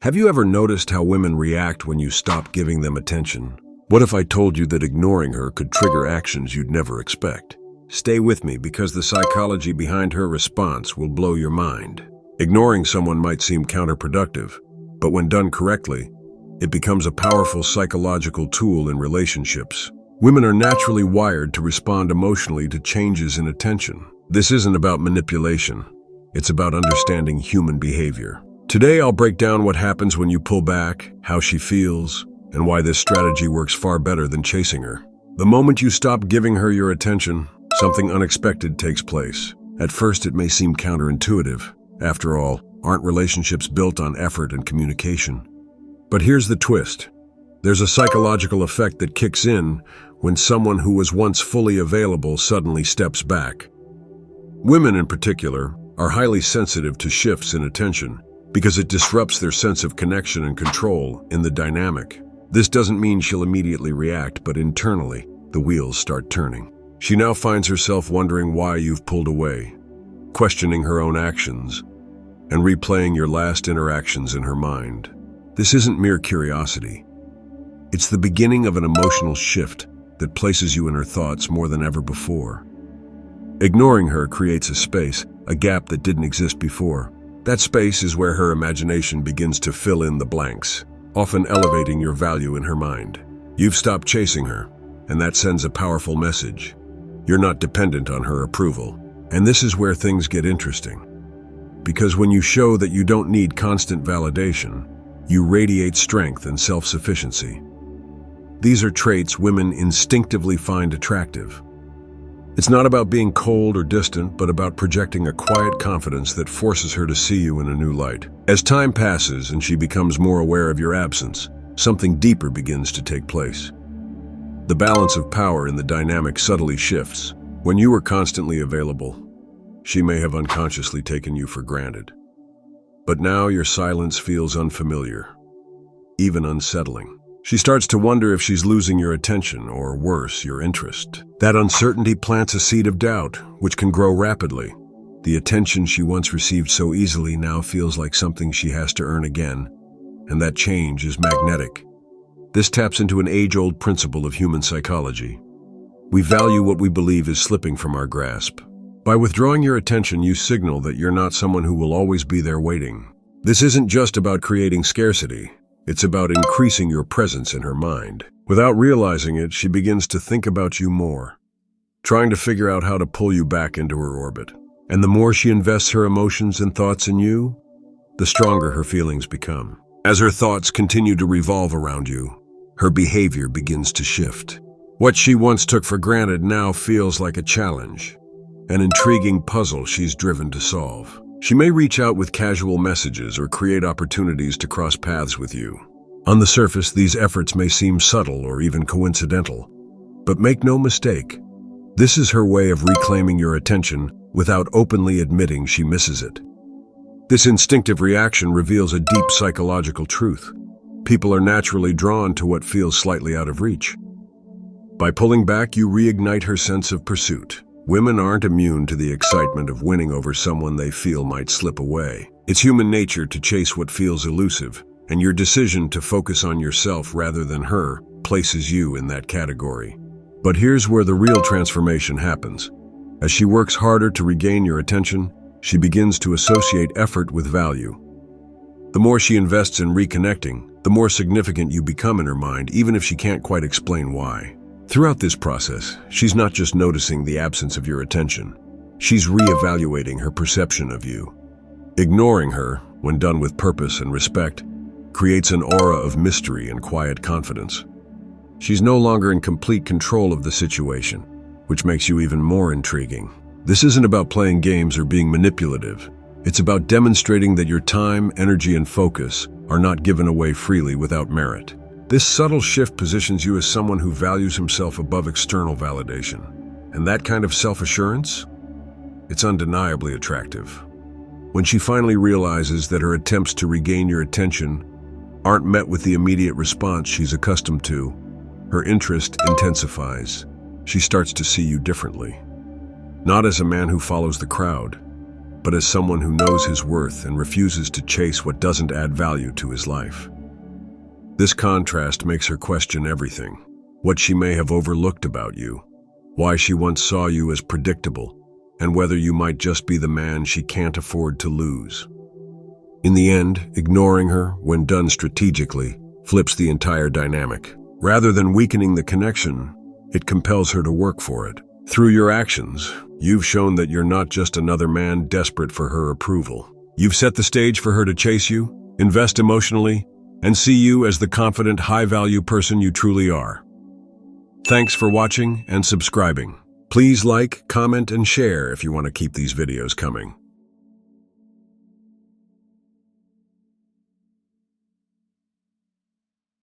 Have you ever noticed how women react when you stop giving them attention? What if I told you that ignoring her could trigger actions you'd never expect? Stay with me because the psychology behind her response will blow your mind. Ignoring someone might seem counterproductive, but when done correctly, it becomes a powerful psychological tool in relationships. Women are naturally wired to respond emotionally to changes in attention. This isn't about manipulation. It's about understanding human behavior. Today, I'll break down what happens when you pull back, how she feels, and why this strategy works far better than chasing her. The moment you stop giving her your attention, something unexpected takes place. At first, it may seem counterintuitive. After all, aren't relationships built on effort and communication? But here's the twist. There's a psychological effect that kicks in when someone who was once fully available suddenly steps back. Women in particular are highly sensitive to shifts in attention because it disrupts their sense of connection and control in the dynamic. This doesn't mean she'll immediately react, but internally, the wheels start turning. She now finds herself wondering why you've pulled away, questioning her own actions, and replaying your last interactions in her mind. This isn't mere curiosity. It's the beginning of an emotional shift that places you in her thoughts more than ever before. Ignoring her creates a space, a gap that didn't exist before. That space is where her imagination begins to fill in the blanks, often elevating your value in her mind. You've stopped chasing her, and that sends a powerful message. You're not dependent on her approval. And this is where things get interesting. Because when you show that you don't need constant validation, you radiate strength and self-sufficiency. These are traits women instinctively find attractive. It's not about being cold or distant, but about projecting a quiet confidence that forces her to see you in a new light. As time passes and she becomes more aware of your absence, something deeper begins to take place. The balance of power in the dynamic subtly shifts. When you were constantly available, she may have unconsciously taken you for granted. But now your silence feels unfamiliar, even unsettling. She starts to wonder if she's losing your attention, or worse, your interest. That uncertainty plants a seed of doubt, which can grow rapidly. The attention she once received so easily now feels like something she has to earn again, and that change is magnetic. This taps into an age-old principle of human psychology. We value what we believe is slipping from our grasp. By withdrawing your attention, you signal that you're not someone who will always be there waiting. This isn't just about creating scarcity. It's about increasing your presence in her mind. Without realizing it, she begins to think about you more, trying to figure out how to pull you back into her orbit. And the more she invests her emotions and thoughts in you, the stronger her feelings become. As her thoughts continue to revolve around you, her behavior begins to shift. What she once took for granted now feels like a challenge, an intriguing puzzle she's driven to solve. She may reach out with casual messages or create opportunities to cross paths with you. On the surface, these efforts may seem subtle or even coincidental, but make no mistake, this is her way of reclaiming your attention without openly admitting she misses it. This instinctive reaction reveals a deep psychological truth. People are naturally drawn to what feels slightly out of reach. By pulling back, you reignite her sense of pursuit. Women aren't immune to the excitement of winning over someone they feel might slip away. It's human nature to chase what feels elusive, and your decision to focus on yourself rather than her places you in that category. But here's where the real transformation happens. As she works harder to regain your attention, she begins to associate effort with value. The more she invests in reconnecting, the more significant you become in her mind, even if she can't quite explain why. Throughout this process, she's not just noticing the absence of your attention. She's reevaluating her perception of you. Ignoring her, when done with purpose and respect, creates an aura of mystery and quiet confidence. She's no longer in complete control of the situation, which makes you even more intriguing. This isn't about playing games or being manipulative. It's about demonstrating that your time, energy, and focus are not given away freely without merit. This subtle shift positions you as someone who values himself above external validation. And that kind of self-assurance? It's undeniably attractive. When she finally realizes that her attempts to regain your attention aren't met with the immediate response she's accustomed to, her interest intensifies. She starts to see you differently. Not as a man who follows the crowd, but as someone who knows his worth and refuses to chase what doesn't add value to his life. This contrast makes her question everything: what she may have overlooked about you, why she once saw you as predictable, and whether you might just be the man she can't afford to lose. In the end, ignoring her, when done strategically, flips the entire dynamic. Rather than weakening the connection, it compels her to work for it. Through your actions, you've shown that you're not just another man desperate for her approval. You've set the stage for her to chase you, invest emotionally, and see you as the confident, high-value person you truly are. Thanks for watching and subscribing. Please like, comment, and share if you want to keep these videos coming.